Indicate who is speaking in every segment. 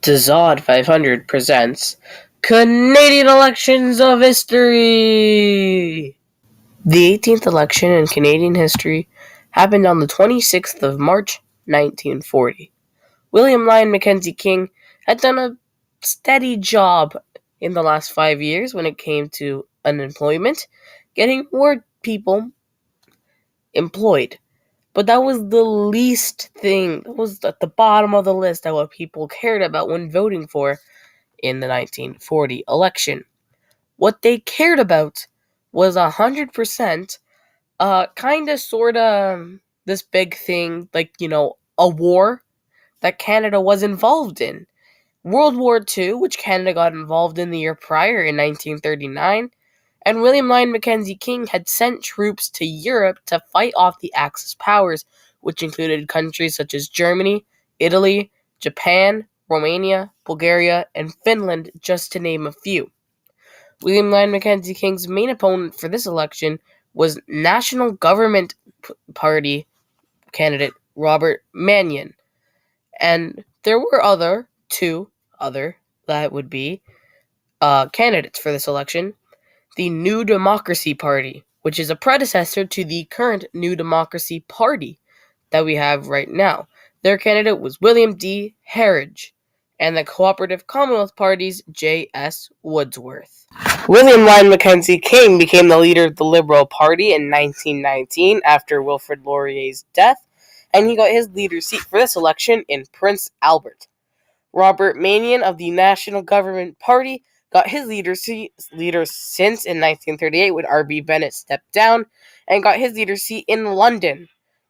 Speaker 1: Dazod 500 presents Canadian Elections of History! The 18th election in Canadian history happened on the 26th of March, 1940. William Lyon Mackenzie King had done a steady job in the last 5 years when it came to unemployment, getting more people employed. But that was the least thing, that was at the bottom of the list of what people cared about when voting for in the 1940 election. What they cared about was 100%, this big thing, a war that Canada was involved in. World War II, which Canada got involved in the year prior in 1939, and William Lyon Mackenzie King had sent troops to Europe to fight off the Axis powers, which included countries such as Germany, Italy, Japan, Romania, Bulgaria, and Finland, just to name a few. William Lyon Mackenzie King's main opponent for this election was National Government Party candidate Robert Manion. And there were two other candidates for this election. The New Democracy Party, which is a predecessor to the current New Democracy Party that we have right now. Their candidate was William D. Herridge, and the Cooperative Commonwealth Party's J.S. Woodsworth. William Lyon Mackenzie King became the leader of the Liberal Party in 1919 after Wilfrid Laurier's death, and he got his leader's seat for this election in Prince Albert. Robert Manion of the National Government Party got his leader since in 1938 when R.B. Bennett stepped down, and got his leader seat in London.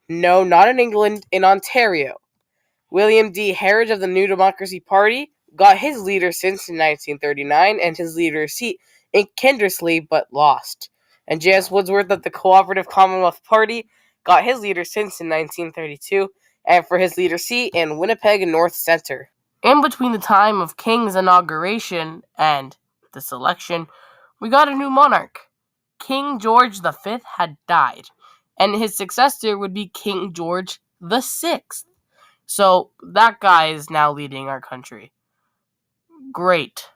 Speaker 1: No, not in England, in Ontario. William D. Herridge of the New Democracy Party got his leader since in 1939 and his leader seat in Kindersley, but lost. And J.S. Woodsworth of the Cooperative Commonwealth Party got his leader since in 1932 and for his leader seat in Winnipeg North Centre. In between the time of King's inauguration and this election, we got a new monarch. King George V had died, and his successor would be King George VI. So that guy is now leading our country. Great.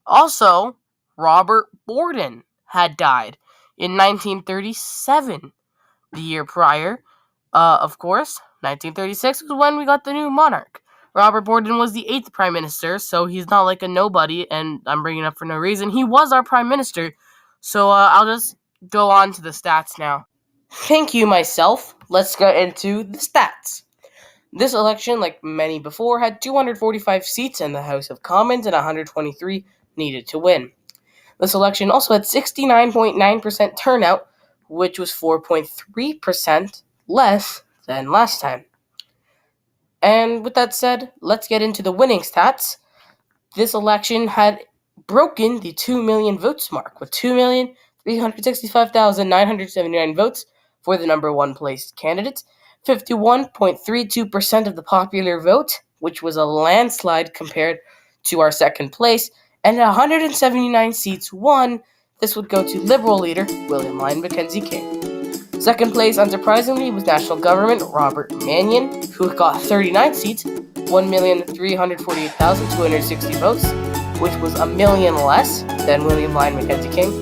Speaker 1: Also, Robert Borden had died in 1937. The year prior, of course, 1936 was when we got the new monarch. Robert Borden was the 8th Prime Minister, so he's not like a nobody, and I'm bringing it up for no reason. He was our Prime Minister, so I'll just go on to the stats now. Thank you, myself. Let's get into the stats. This election, like many before, had 245 seats in the House of Commons and 123 needed to win. This election also had 69.9% turnout, which was 4.3% less than last time. And with that said, let's get into the winning stats. This election had broken the 2 million votes mark with 2,365,979 votes for the number one placed candidate, 51.32% of the popular vote, which was a landslide compared to our second place, and 179 seats won. This would go to Liberal leader William Lyon Mackenzie King. Second place, unsurprisingly, was National Government Robert Manion, who got 39 seats, 1,348,260 votes, which was a million less than William Lyon Mackenzie King.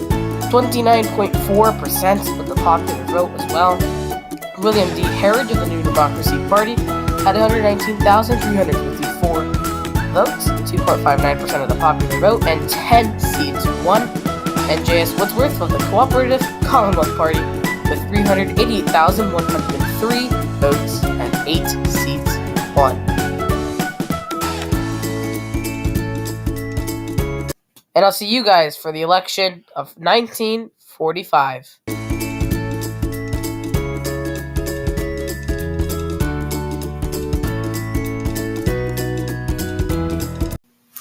Speaker 1: 29.4% of the popular vote as well. William D. Herridge of the New Democracy Party had 119,354 votes, 2.59% of the popular vote, and 10 seats won. And J.S. Woodsworth of the Cooperative Commonwealth Party with 388,103 votes and 8 seats won. And I'll see you guys for the election of 1945.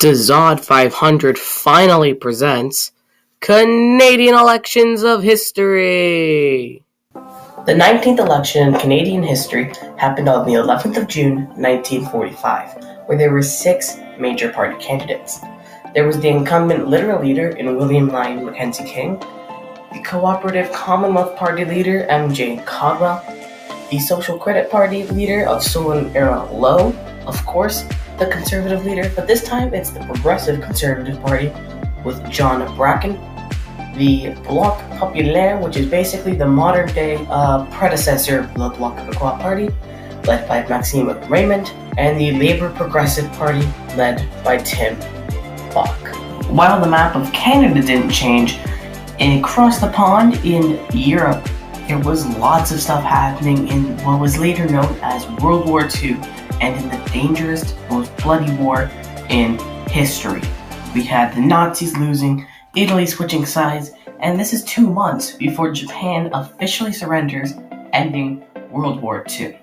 Speaker 1: Dazod 500 finally presents Canadian Elections of History. The 19th election in Canadian history happened on the 11th of June, 1945, where there were 6 major party candidates. There was the incumbent Liberal leader in William Lyon Mackenzie King, the Cooperative Commonwealth Party leader M.J. Caldwell, the Social Credit Party leader of Solon Era Lowe, of course, the Conservative leader, but this time it's the Progressive Conservative Party with John Bracken, the Bloc Populaire, which is basically the modern-day predecessor of the Bloc Québécois Party, led by Maxime Raymond, and the Labour Progressive Party, led by Tim Buck. While the map of Canada didn't change, across the pond in Europe, there was lots of stuff happening in what was later known as World War II, and in the dangerous, most bloody war in history. We had the Nazis losing, Italy switching sides, and this is 2 months before Japan officially surrenders, ending World War II.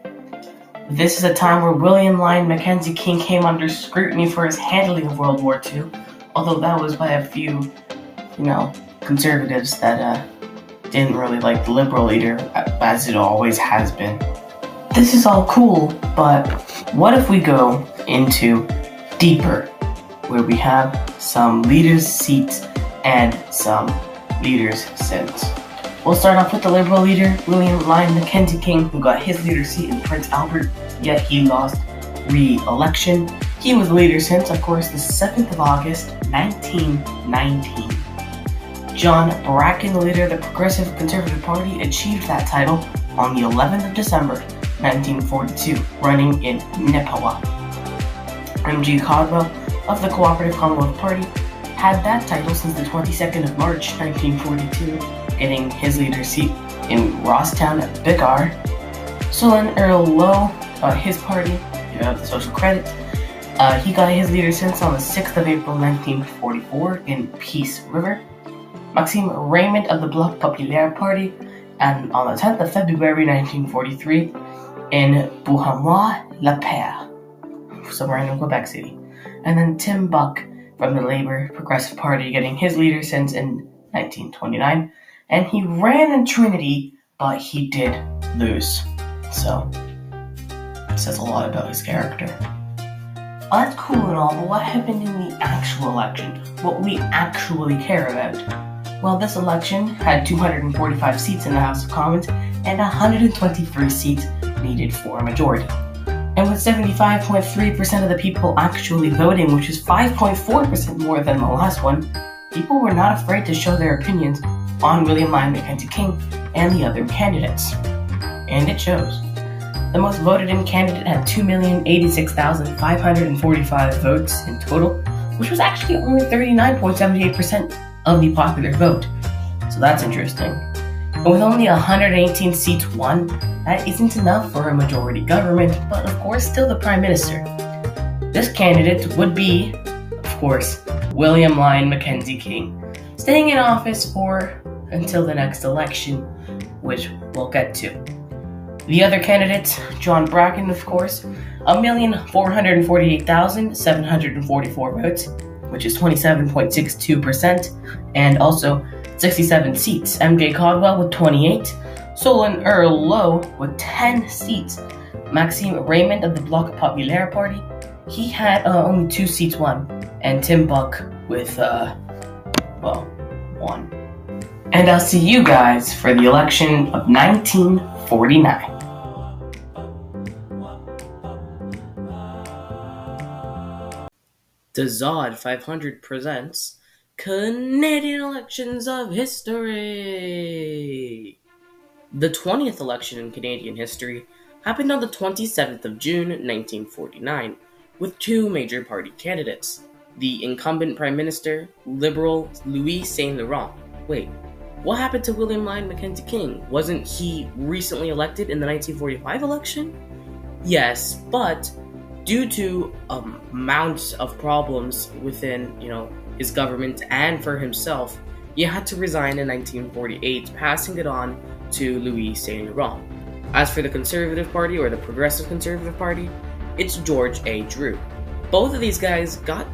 Speaker 1: This is a time where William Lyon Mackenzie King came under scrutiny for his handling of World War II, although that was by a few, conservatives that didn't really like the Liberal leader, as it always has been. This is all cool, but what if we go into deeper, where we have some leaders' seats and some leaders' sins? We'll start off with the Liberal leader, William Lyon Mackenzie King, who got his leader seat in Prince Albert, yet he lost re-election. He was the leader since, of course, the 7th of August, 1919. John Bracken, the leader of the Progressive Conservative Party, achieved that title on the 11th of December, 1942, running in Nepawa. M.G. Caldwell of the Cooperative Commonwealth Party had that title since the 22nd of March, 1942, getting his leader seat in Rosstown at Biggar. Sullivan Earl Lowe, his party, the Social Credit, he got his leader since on the 6th of April, 1944, in Peace River. Maxime Raymond of the Bloc Populaire Party, and on the 10th of February 1943 in Beauharnois-la-Père, somewhere in Quebec City. And then Tim Buck from the Labour Progressive Party getting his leader since in 1929, and he ran in Trinity, but he did lose. So, it says a lot about his character. That's cool and all, but what happened in the actual election? What we actually care about? Well, this election had 245 seats in the House of Commons and 123 seats needed for a majority. And with 75.3% of the people actually voting, which is 5.4% more than the last one, people were not afraid to show their opinions on William Lyon Mackenzie King and the other candidates. And it shows. The most voted in candidate had 2,086,545 votes in total, which was actually only 39.78% of the popular vote. So that's interesting. And with only 118 seats won, that isn't enough for a majority government, but of course still the Prime Minister. This candidate would be, of course, William Lyon Mackenzie King, staying in office until the next election, which we'll get to. The other candidates, John Bracken, of course, 1,448,744 votes, which is 27.62%, and also 67 seats. M.J. Caldwell with 28, Sullivan Earl Lowe with 10 seats. Maxime Raymond of the Bloc Populaire Party, he had only 2 seats won, and Tim Buck with, 1. And I'll see you guys for the election of 1949. The Zod 500 presents Canadian Elections of History. The 20th election in Canadian history happened on the 27th of June, 1949, with 2 major party candidates. The incumbent Prime Minister, Liberal Louis Saint Laurent. Wait, what happened to William Lyon Mackenzie King? Wasn't he recently elected in the 1945 election? Yes, but due to amounts of problems within, his government and for himself, he had to resign in 1948, passing it on to Louis Saint Laurent. As for the Conservative Party, or the Progressive Conservative Party, it's George A. Drew. Both of these guys got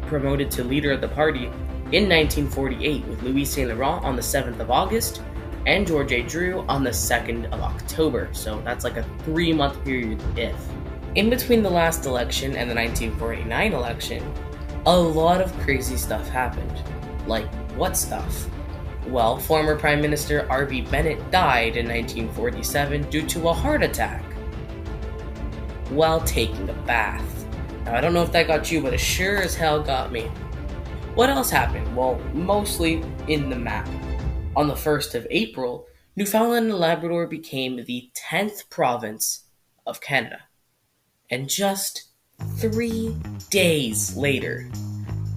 Speaker 1: promoted to leader of the party in 1948, with Louis Saint Laurent on the 7th of August, and George A. Drew on the 2nd of October, so that's like a 3-month period if. In between the last election and the 1949 election, a lot of crazy stuff happened. Like, what stuff? Well, former Prime Minister R.B. Bennett died in 1947 due to a heart attack. while taking a bath. Now, I don't know if that got you, but it sure as hell got me. What else happened? Well, mostly in the map. On the 1st of April, Newfoundland and Labrador became the 10th province of Canada. And just 3 days later,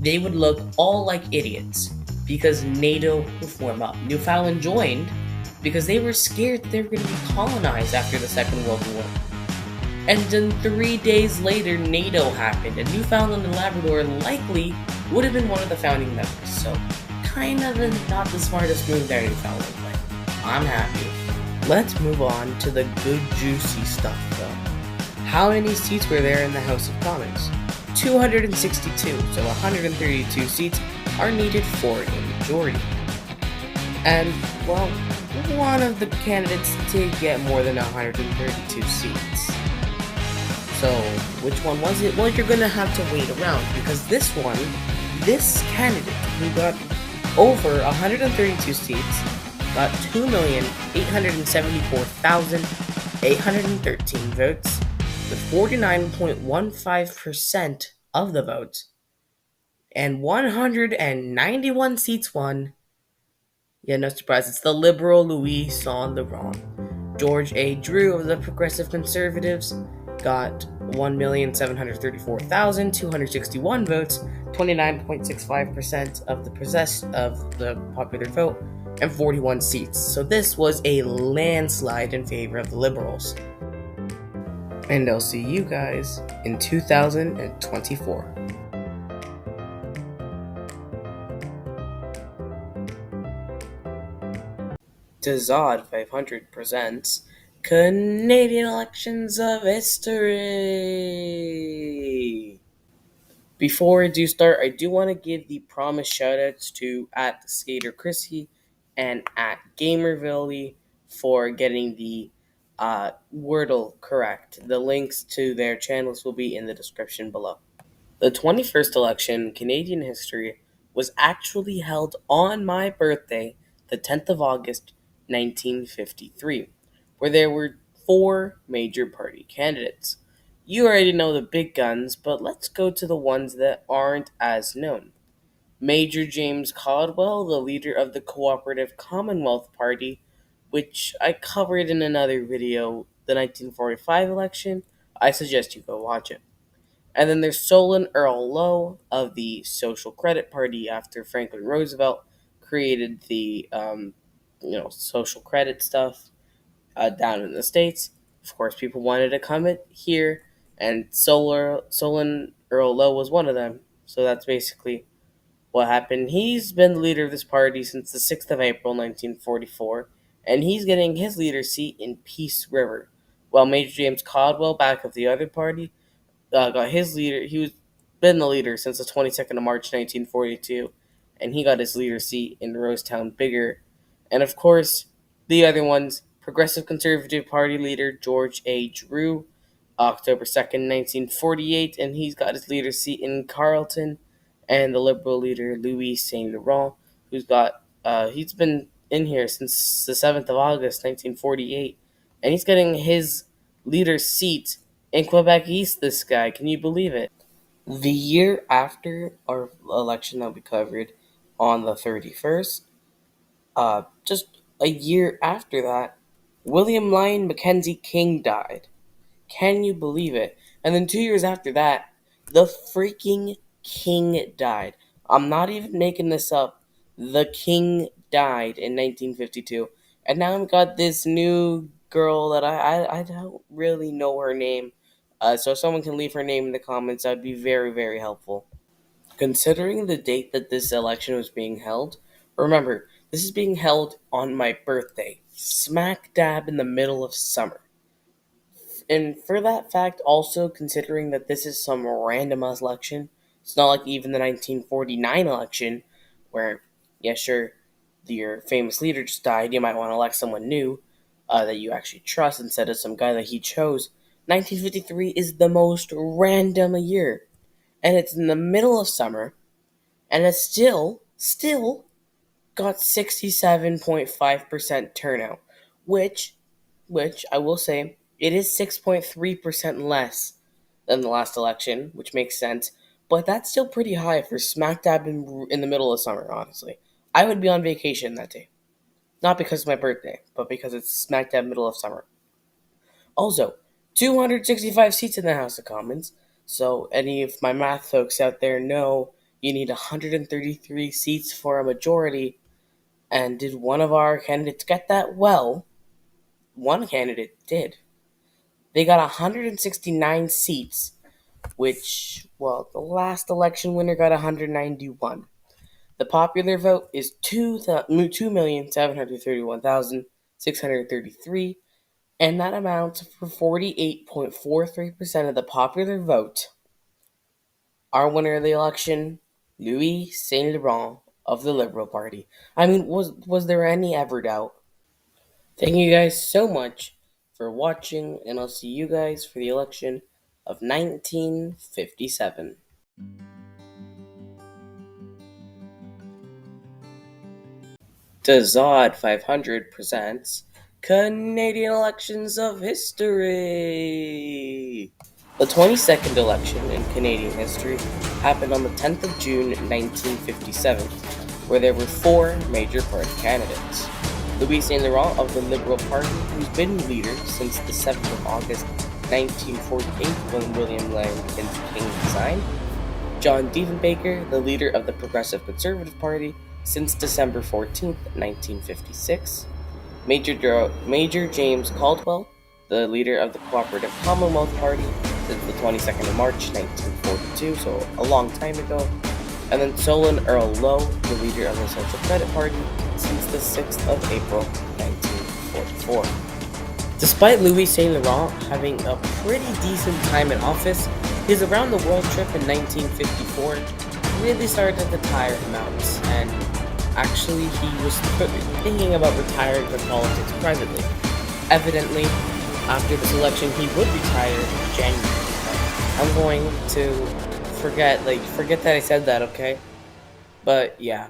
Speaker 1: they would look all like idiots because NATO would form up. Newfoundland joined because they were scared that they were going to be colonized after the Second World War. And then 3 days later, NATO happened, and Newfoundland and Labrador likely would have been one of the founding members. So, kind of not the smartest move there, Newfoundland, but I'm happy. Let's move on to the good juicy stuff, though. How many seats were there in the House of Commons? 262, so 132 seats are needed for a majority. And, well, one of the candidates did get more than 132 seats. So, which one was it? Well, you're gonna have to wait around because this candidate who got over 132 seats got 2,874,813 votes, with 49.15% of the votes, and 191 seats won. Yeah, no surprise, it's the Liberal Louis Saint-Laurent. George A. Drew of the Progressive Conservatives got 1,734,261 votes, 29.65% of the popular vote, and 41 seats. So this was a landslide in favor of the Liberals. And I'll see you guys in 2024. Dazod 500 presents Canadian Elections of History. Before I do start, I do want to give the promised shoutouts to at Skater Chrissy and at Gamervilly for getting the Wordle correct. The links to their channels will be in the description below. The 21st election, Canadian history, was actually held on my birthday, the 10th of August, 1953, where there were 4 major party candidates. You already know the big guns, but let's go to the ones that aren't as known. Major James Caldwell, the leader of the Cooperative Commonwealth Party, which I covered in another video, the 1945 election. I suggest you go watch it. And then there's Solon Earl Lowe of the Social Credit Party after Franklin Roosevelt created the social credit stuff down in the States. Of course, people wanted to come here, and Solon Earl Lowe was one of them. So that's basically what happened. He's been the leader of this party since the 6th of April, 1944, and he's getting his leader seat in Peace River, while Major James Caldwell, back of the other party, got his leader. He was been the leader since the 22nd of March 1942, and he got his leader seat in Rosetown Bigger. And of course, the other ones, Progressive Conservative Party leader George A. Drew, October 2nd, 1948, and he's got his leader seat in Carleton, and the Liberal leader Louis Saint-Laurent, he's been in here since the 7th of August 1948, and he's getting his leader's seat in Quebec East, this guy. Can you believe it? The year after our election that we covered on the 31st, just a year after that, William Lyon Mackenzie King died. Can you believe it? And then 2 years after that, the freaking king died. I'm not even making this up. The king died in 1952. And now I've got this new girl that I don't really know her name. So if someone can leave her name in the comments, that would be very, very helpful. Considering the date that this election was being held, remember, this is being held on my birthday, smack dab in the middle of summer. And for that fact, also considering that this is some random election, it's not like even the 1949 election, where, yeah, sure, your famous leader just died, you might want to elect someone new that you actually trust instead of some guy that he chose. 1953 is the most random year, and it's in the middle of summer, and it's still got 67.5% turnout, which I will say It is 6.3% less than the last election, which makes sense, but that's still pretty high for smack dab in the middle of summer, honestly. I would be on vacation that day. Not because it's my birthday, but because it's smack dab middle of summer. Also, 265 seats in the House of Commons, so any of my math folks out there know you need 133 seats for a majority, and did one of our candidates get that? Well, one candidate did. They got 169 seats, which, well, the last election winner got 191. The popular vote is 2,731,633, and that amounts for 48.43% of the popular vote. Our winner of the election, Louis Saint Laurent of the Liberal Party. I mean, was there any ever doubt? Thank you guys so much for watching, and I'll see you guys for the election of 1957. The Zod 500 presents Canadian Elections of History. The 22nd election in Canadian history happened on the 10th of June 1957, where there were four major party candidates. Louis Saint Laurent of the Liberal Party, who's been leader since the 7th of August 1948 when William Langdon King resigned. John Diefenbaker, the leader of the Progressive Conservative Party since December 14th, 1956. Major James Caldwell, the leader of the Cooperative Commonwealth Party since the 22nd of March, 1942, so a long time ago. And then Solon Earl Lowe, the leader of the Social Credit Party since the 6th of April, 1944. Despite Louis Saint Laurent having a pretty decent time in office, his around the world trip in 1954 really started to tire him out, and actually he was thinking about retiring from politics privately. Evidently, after this election, he would retire in January. I'm going to forget that I said that, okay? But yeah,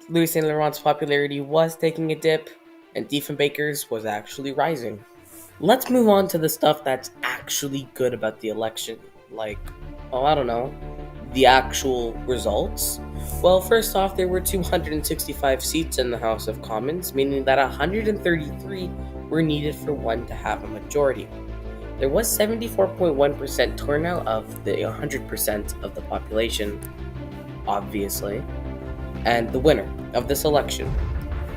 Speaker 1: Louis Saint Laurent's popularity was taking a dip, and Diefenbaker's was actually rising. Let's move on to the stuff that's actually good about the election, like, I don't know, the actual results. Well, first off, there were 265 seats in the House of Commons, meaning that 133 were needed for one to have a majority. There was 74.1% turnout of the 100% of the population, obviously, and the winner of this election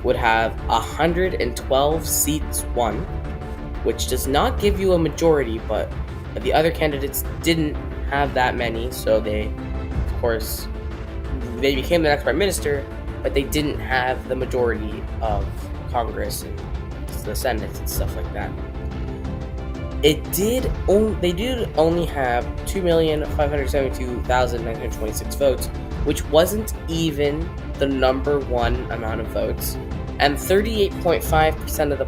Speaker 1: would have 112 seats won, which does not give you a majority, but the other candidates didn't have that many, so they became the next prime minister, but they didn't have the majority of Congress and the Senate and stuff like that. They did only have 2,572,926 votes, which wasn't even the number one amount of votes, and 38.5% of the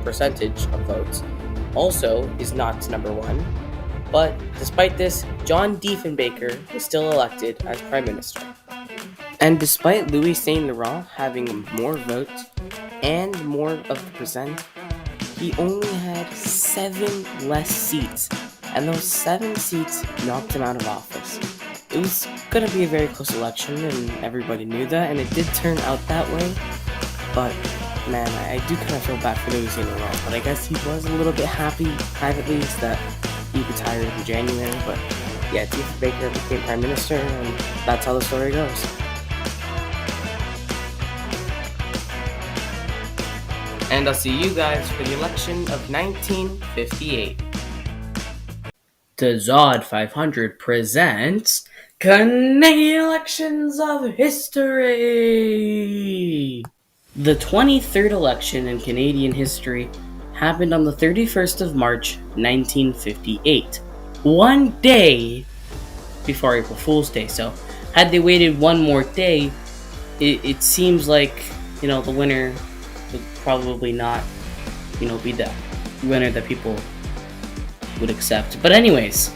Speaker 1: percentage of votes also is not number one. But despite this, John Diefenbaker was still elected as Prime Minister. And despite Louis Saint Laurent having more votes and more of the percent, he only had 7 less seats, and those 7 seats knocked him out of office. It was going to be a very close election, and everybody knew that, and it did turn out that way. But man, I do kind of feel bad for Louis Saint Laurent, but I guess he was a little bit happy privately that he retired in January. But yeah, Diefenbaker became Prime Minister, and that's how the story goes. And I'll see you guys for the election of 1958. The Zod 500 presents Canadian Elections of History. The 23rd election in Canadian history happened on the 31st of March, 1958. One day before April Fool's Day. So had they waited one more day, it seems like, the winner would probably not, be the winner that people would accept. But anyways,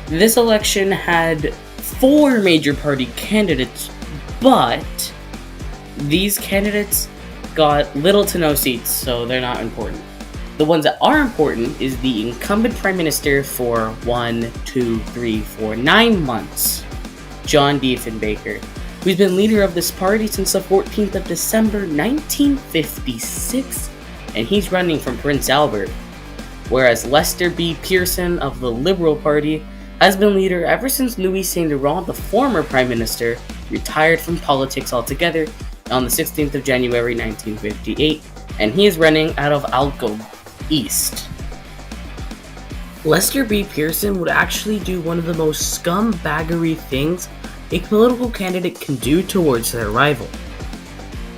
Speaker 1: this election had 4 major party candidates, but these candidates got little to no seats, so they're not important.
Speaker 2: The ones that are important is the incumbent prime minister for 9 months, John Diefenbaker, who's been leader of this party since the 14th of December 1956, and he's running from Prince Albert, whereas Lester B. Pearson of the Liberal Party has been leader ever since Louis Saint Laurent, the former prime minister, retired from politics altogether on the 16th of January 1958, and he is running out of Alcombe East. Lester B. Pearson would actually do one of the most scumbaggery things a political candidate can do towards their rival: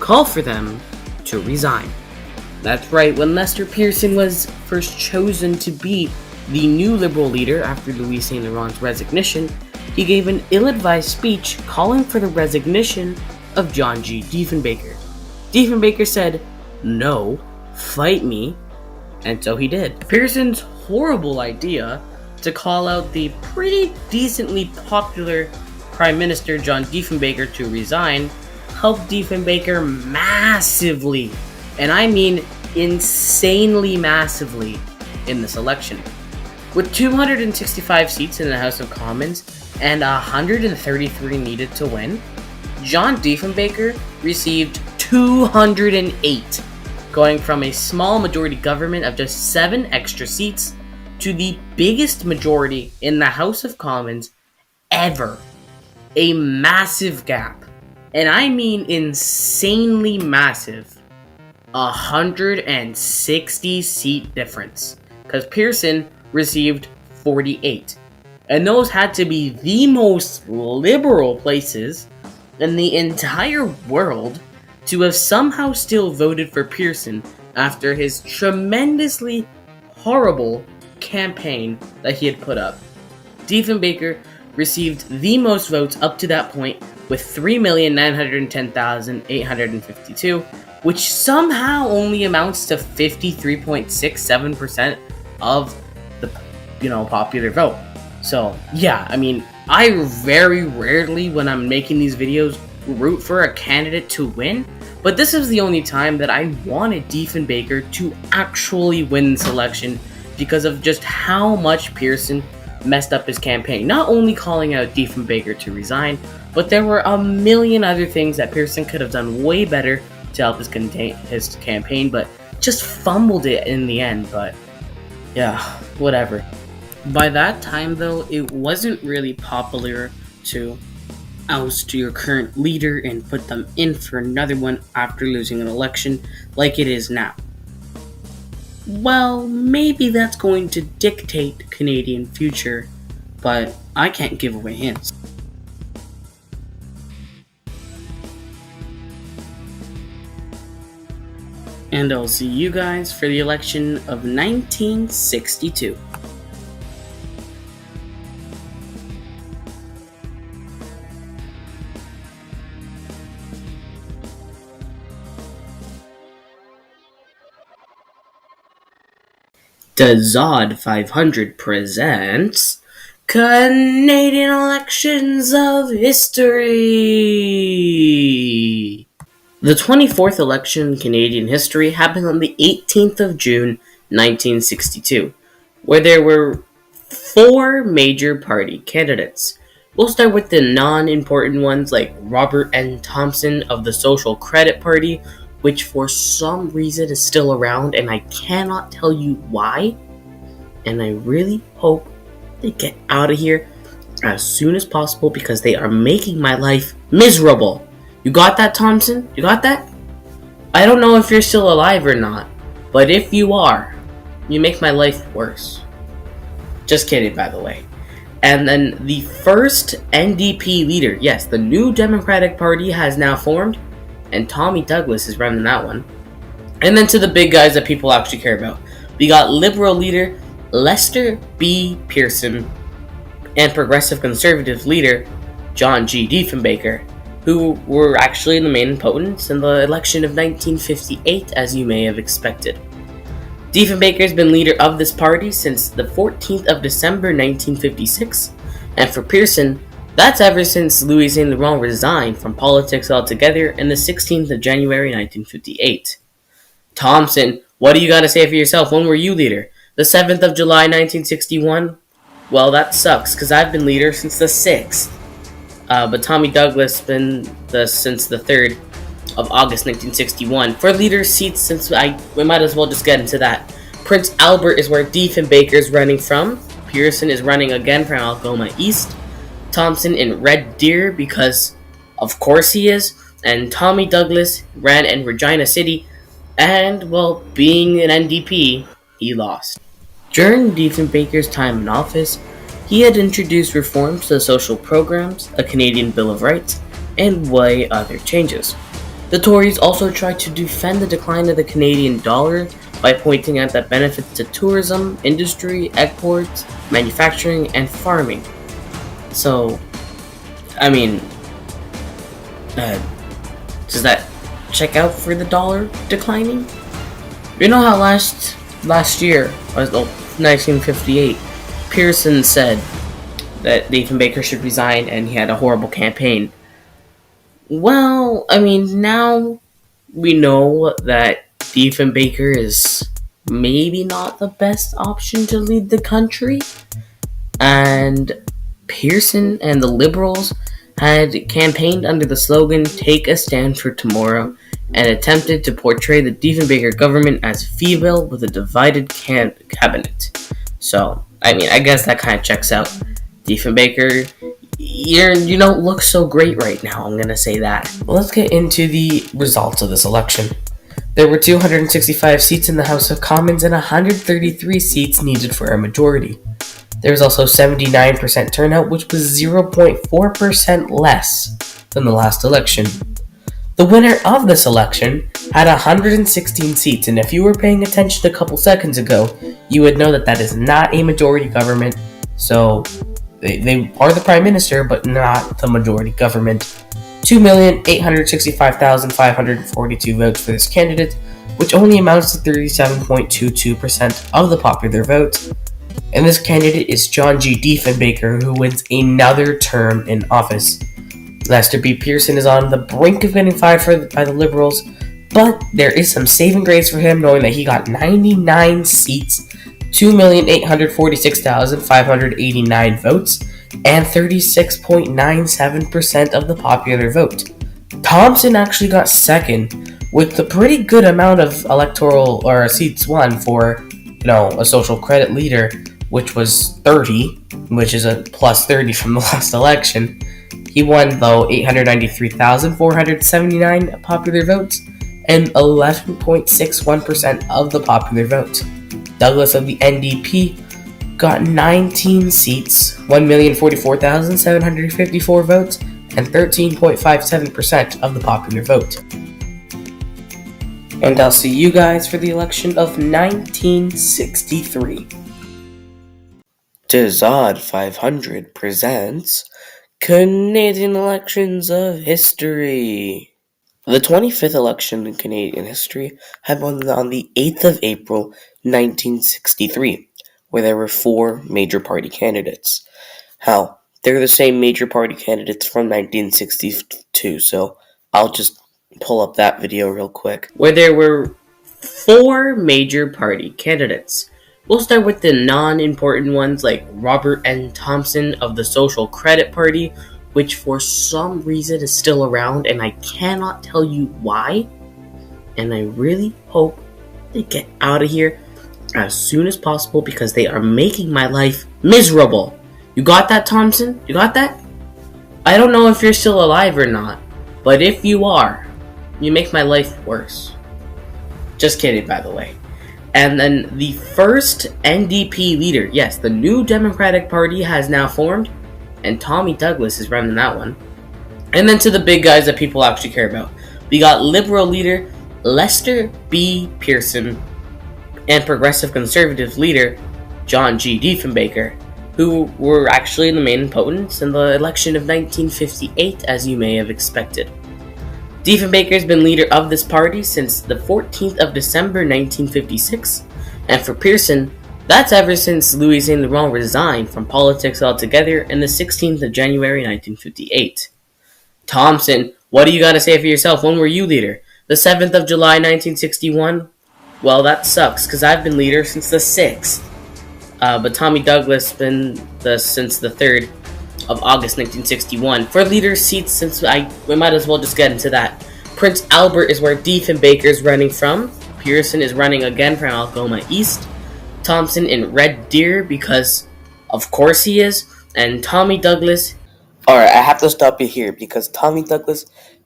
Speaker 2: call for them to resign. That's right, when Lester Pearson was first chosen to be the new Liberal leader after Louis Saint Laurent's resignation, he gave an ill-advised speech calling for the resignation of John G. Diefenbaker. Diefenbaker said, "No, fight me," and so he did. Pearson's horrible idea to call out the pretty decently popular Prime Minister John Diefenbaker to resign helped Diefenbaker massively, and I mean insanely massively, in this election. With 265 seats in the House of Commons and 133 needed to win, John Diefenbaker received 208, going from a small majority government of just 7 extra seats to the biggest majority in the House of Commons ever. A massive gap, and I mean insanely massive. 160 seat difference, because Pearson received 48, and those had to be the most liberal places in the entire world to have somehow still voted for Pearson after his tremendously horrible campaign that he had put up. Diefenbaker received the most votes up to that point with 3,910,852, which somehow only amounts to 53.67% of the popular vote. So yeah, I mean, I very rarely, when I'm making these videos, root for a candidate to win, but this is the only time that I wanted Diefenbaker to actually win this election because of just how much Pearson messed up his campaign. Not only calling out Diefenbaker to resign, but there were a million other things that Pearson could have done way better to help his campaign, but just fumbled it in the end. But yeah, whatever. By that time, though, it wasn't really popular to oust your current leader and put them in for another one after losing an election like it is now. Well, maybe that's going to dictate Canadian future, but I can't give away hints. And I'll see you guys for the election of 1962. The Zod 500 presents Canadian Elections of History. The 24th election in Canadian history happened on the 18th of June, 1962, where there were 4 major party candidates. We'll start with the non-important ones like Robert N. Thompson of the Social Credit Party, which for some reason is still around, and I cannot tell you why. And I really hope they get out of here as soon as possible because they are making my life miserable. You got that, Thompson? You got that? I don't know if you're still alive or not, but if you are, you make my life worse. Just kidding, by the way. And then the first NDP leader, yes, the New Democratic Party has now formed, and Tommy Douglas is running that one. And then to the big guys that people actually care about. We got Liberal leader Lester B. Pearson and Progressive Conservative leader John G. Diefenbaker, who were actually the main opponents in the election of 1958, as you may have expected. Diefenbaker has been leader of this party since the 14th of December 1956, and for Pearson, that's ever since Louis Saint Laurent resigned from politics altogether in the 16th of January 1958. Thompson What do you got to say for yourself? When were you leader? The 7th of July, 1961? Well, that sucks, because I've been leader since the 6th. But Tommy Douglas been since the 3rd of August, 1961. For leader seats, since we might as well just get into that. Prince Albert is where Diefenbaker is running from. Pearson is running again from Algoma East. Thompson in Red Deer, because of course he is. And Tommy Douglas ran in Regina City, and, well, being an NDP, he lost. During Diefenbaker's time in office, he had introduced reforms to social programs, a Canadian Bill of Rights, and way other changes. The Tories also tried to defend the decline of the Canadian dollar by pointing out that benefits to tourism, industry, exports, manufacturing, and farming. So, I mean, does that check out for the dollar declining? You know how last year, 1958, Pearson said that Diefenbaker should resign and he had a horrible campaign. Well, I mean, now we know that Diefenbaker is maybe not the best option to lead the country. And Pearson and the Liberals had campaigned under the slogan, "Take a stand for tomorrow," and attempted to portray the Diefenbaker government as feeble with a divided cabinet. So, I mean, I guess that kind of checks out. Diefenbaker, you don't look so great right now, I'm gonna say that. Well, let's get into the results of this election. There were 265 seats in the House of Commons and 133 seats needed for a majority. There was also 79% turnout, which was 0.4% less than the last election. The winner of this election had 116 seats, and if you were paying attention a couple seconds ago, you would know that that is not a majority government. So they are the prime minister, but not the majority government. 2,865,542 votes for this candidate, which only amounts to 37.22% of the popular vote. And this candidate is John G. Diefenbaker, who wins another term in office. Lester B. Pearson is on the brink of getting fired by the Liberals, but there is some saving grace for him, knowing that he got 99 seats, 2,846,589 votes, and 36.97% of the popular vote. Thompson actually got second, with a pretty good amount of electoral or seats won for, a social credit leader, which was 30, which is a plus 30 from the last election. He won, though, 893,479 popular votes and 11.61% of the popular vote. Douglas of the NDP got 19 seats, 1,044,754 votes, and 13.57% of the popular vote. And I'll see you guys for the election of 1963. Dizod 500 presents Canadian Elections of History. The 25th election in Canadian history happened on the 8th of April, 1963, where there were 4 major party candidates. Hell, they're the same major party candidates from 1962, so I'll just pull up that video real quick. Where there were 4 major party candidates. We'll start with the non-important ones like Robert N. Thompson of the Social Credit Party, which for some reason is still around, and I cannot tell you why. And I really hope they get out of here as soon as possible because they are making my life miserable. You got that, Thompson? You got that? I don't know if you're still alive or not, but if you are, you make my life worse. Just kidding, by the way. And then the first NDP leader, yes, the New Democratic Party has now formed, and Tommy Douglas is running that one. And then to the big guys that people actually care about. We got Liberal leader Lester B. Pearson and Progressive Conservative leader John G. Diefenbaker, who were actually the main opponents in the election of 1958, as you may have expected. Diefenbaker's been leader of this party since the 14th of December 1956, and for Pearson, that's ever since Louis Saint Laurent resigned from politics altogether in the 16th of January 1958. Thompson, what do you got to say for yourself? When were you leader? The 7th of July 1961? Well, that sucks, because I've been leader since the 6th. But Tommy Douglas been since the 3rd of August 1961. For leader seats, since we might as well just get into that. Prince Albert is where Diefenbaker is running from. Pearson is running again from Algoma East. Thompson in Red Deer, because of course he is. And Tommy Douglas. Alright, I have to stop you here, because Tommy Douglas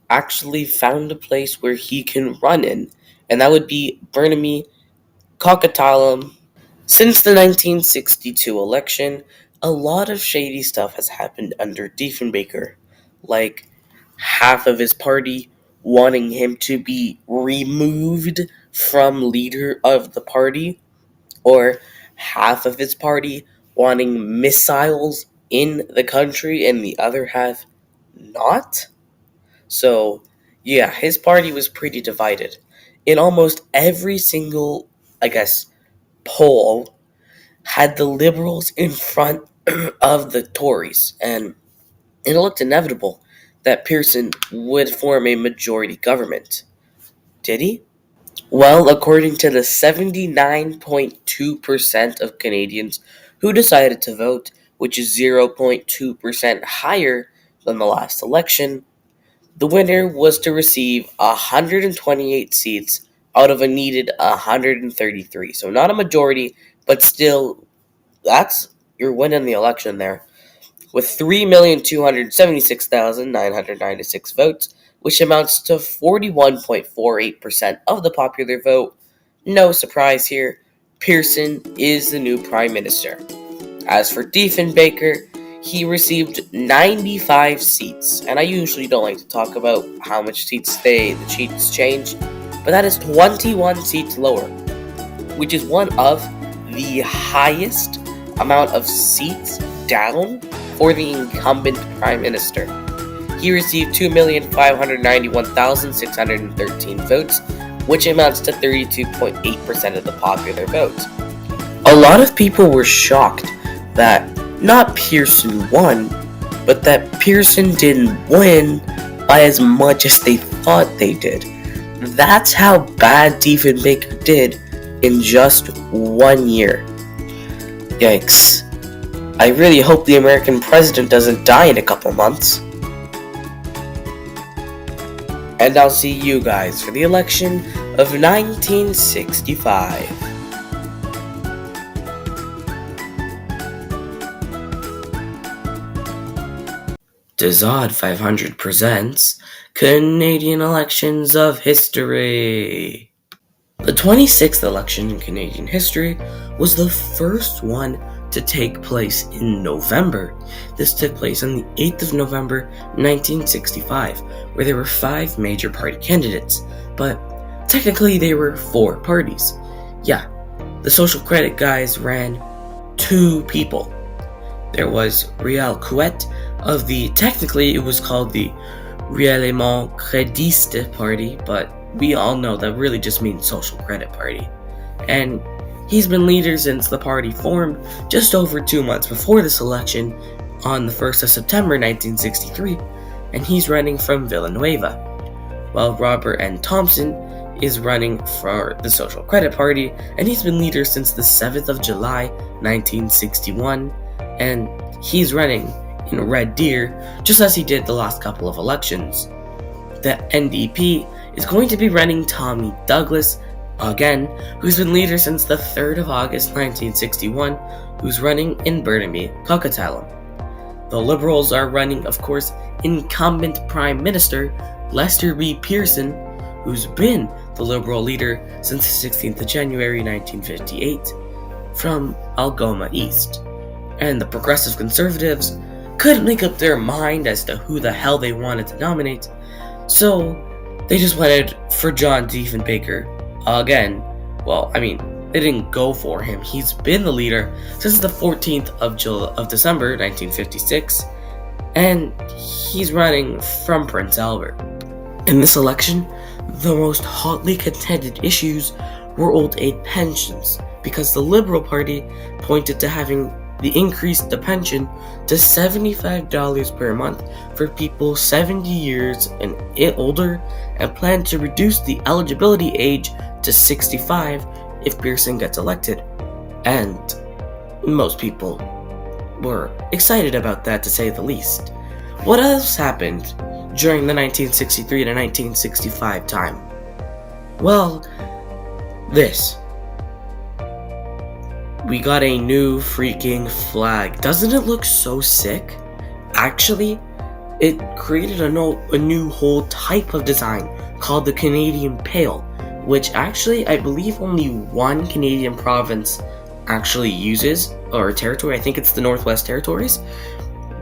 Speaker 2: actually found a place where he can run in, and that would be Burnaby, Coquitlam. Since the 1962 election, a lot of shady stuff has happened under Diefenbaker, like half of his party wanting him to be removed from leader of the party, or half of his party wanting missiles in the country and the other half not. So, yeah, his party was pretty divided. In almost every single, I guess, poll had the Liberals in front of the Tories, and it looked inevitable that Pearson would form a majority government. Did he? Well, according to the 79.2% of Canadians who decided to vote, which is 0.2% higher than the last election, the winner was to receive 128 seats out of a needed 133. So not a majority, but still, that's your win in the election there. With 3,276,996 votes, which amounts to 41.48% of the popular vote. No surprise here, Pearson is the new Prime Minister. As for Diefenbaker, he received 95 seats, and I usually don't like to talk about how much seats the seats change, but that is 21 seats lower, which is one of the highest amount of seats down for the incumbent Prime Minister. He received 2,591,613 votes, which amounts to 32.8% of the popular vote. A lot of people were shocked that not Pearson won, but that Pearson didn't win by as much as they thought they did. That's how bad Diefenbaker did in just 1 year. Yikes. I really hope the American president doesn't die in a couple months. And I'll see you guys for the election of 1965. Dazod 500 presents Canadian Elections of History. The 26th election in Canadian history was the first one to take place in November. This took place on the 8th of November 1965, where there were 5 major party candidates, but technically there were 4 parties. Yeah, the Social Credit guys ran 2 people. There was Réal Couette of technically it was called the Réellement Crédiste Party, but we all know that really just means Social Credit Party. And he's been leader since the party formed just over 2 months before this election on the 1st of September 1963, and he's running from Villanueva, while Robert N. Thompson is running for the Social Credit Party, and he's been leader since the 7th of July 1961, and he's running in Red Deer just as he did the last couple of elections. The NDP is going to be running Tommy Douglas again, who's been leader since the 3rd of August 1961, who's running in Burnaby, Coquitlam. The Liberals are running, of course, incumbent Prime Minister Lester B. Pearson, who's been the Liberal leader since the 16th of January 1958, from Algoma East. And the Progressive Conservatives couldn't make up their mind as to who the hell they wanted to nominate, so they just went for John Diefenbaker again. Well, I mean, they didn't go for him. He's been the leader since the 14th of December 1956, and he's running from Prince Albert. In this election, the most hotly contended issues were old age pensions, because the Liberal Party pointed to having
Speaker 1: They increased the pension to $75 per month for people 70 years and older, and plan to reduce the eligibility age to 65 if Pearson gets elected. And most people were excited about that, to say the least. What else happened during the 1963 to 1965 time? Well, this. We got a new freaking flag. Doesn't it look so sick? Actually, it created a new whole type of design called the Canadian Pale, which actually I believe only one Canadian province actually uses, or territory. I think it's the Northwest Territories.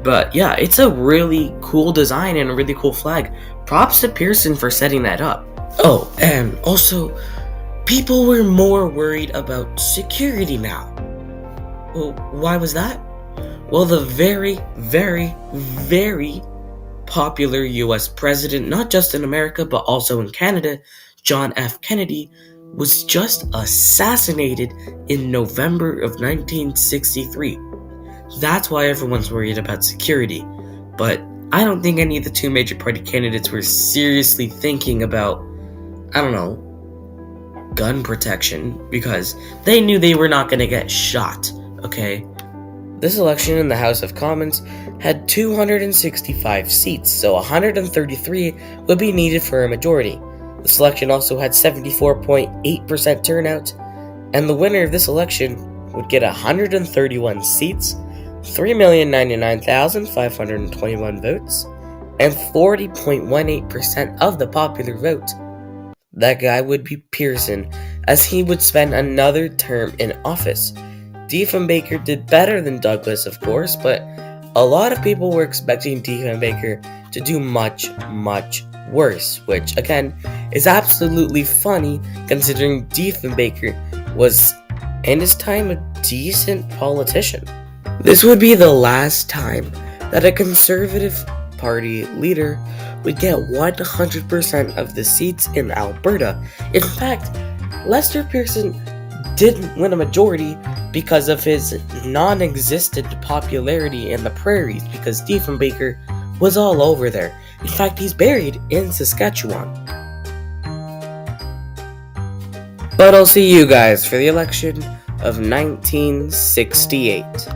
Speaker 1: But yeah, it's a really cool design and a really cool flag. Props to Pearson for setting that up. Oh, and also, people were more worried about security now. Well, why was that? Well, the very, very, very popular US president, not just in America, but also in Canada, John F. Kennedy, was just assassinated in November of 1963. That's why everyone's worried about security. But I don't think any of the two major party candidates were seriously thinking about, gun protection, because they knew they were not going to get shot, okay? This election in the House of Commons had 265 seats, so 133 would be needed for a majority. This election also had 74.8% turnout, and the winner of this election would get 131 seats, 3,099,521 votes, and 40.18% of the popular vote. That guy would be Pearson, as he would spend another term in office. Diefenbaker did better than Douglas, of course, but a lot of people were expecting Diefenbaker to do much, much worse, which, again, is absolutely funny considering Diefenbaker was, in his time, a decent politician. This would be the last time that a Conservative Party leader would get 100% of the seats in Alberta. In fact, Lester Pearson didn't win a majority because of his non-existent popularity in the prairies, because Diefenbaker was all over there. In fact, he's buried in Saskatchewan. But I'll see you guys for the election of 1968.